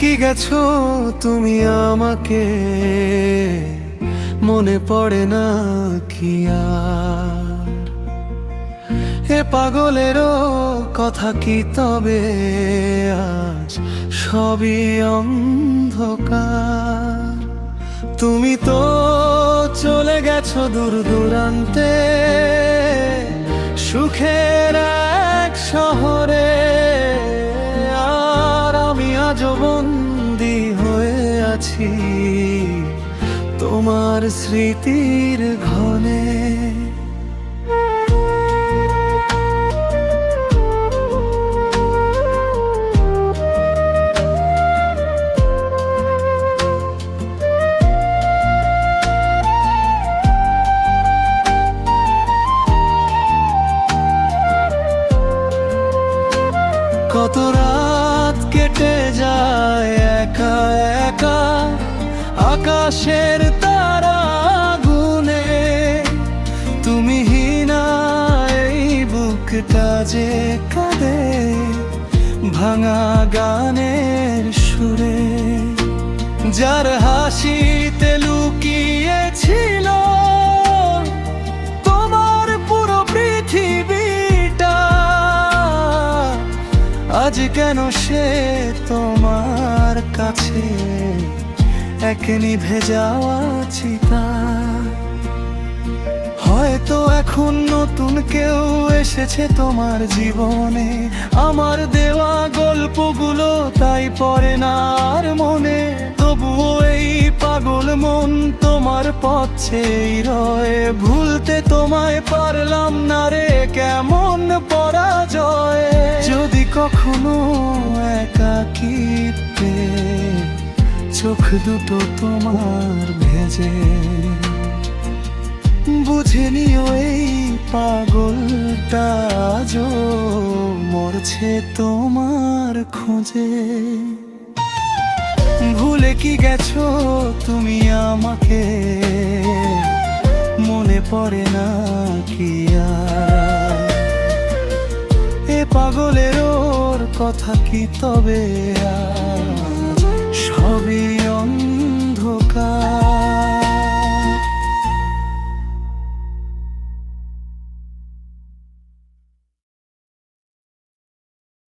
কি গেছো তুমি আমাকে, মনে পড়ে না কি আর? এ পাগলেরও কথা কি তবে আজ সবই অন্ধকার। তুমি তো চলে গেছো দূর দূরান্তে, সুখের এক শহরে, আর আমি আজও বন্দী হয়ে আছি তোমার স্মৃতির ঘনে। কত রাত কেটে যায় একা একা আকাশের তারা গুনে, তুমি হিনা এই বুকটা যে কাঁদে ভাঙা গানের সুরে। যার হাসিতে লুকিয়েছিল তোমার পুরো পৃথিবীটা, আজ কেন সে তোমার কাছে এক নিভে যাওয়া চিতা। হয়তো এখন নতুন কেউ এসেছে তোমার জীবনে, আমার দেওয়া গল্পগুলো তাই পড়ে না আর মনে। তবুও এই পাগল মন তোমার পথেই রয়ে, ভুলতে তোমায় পারলাম না রে কেমন পরাজয়। যদি কখনো একাকিত্বে চোখ দুটো তোমার ভেজে, বুঝে নিও এই পাগলটা আজও মরছে তোমার খোঁজে। ভুলে কি গেছো তুমি আমাকে, মনে পড়ে না কি আর? এ পাগলের ওর কথা কি তবে আজ সবই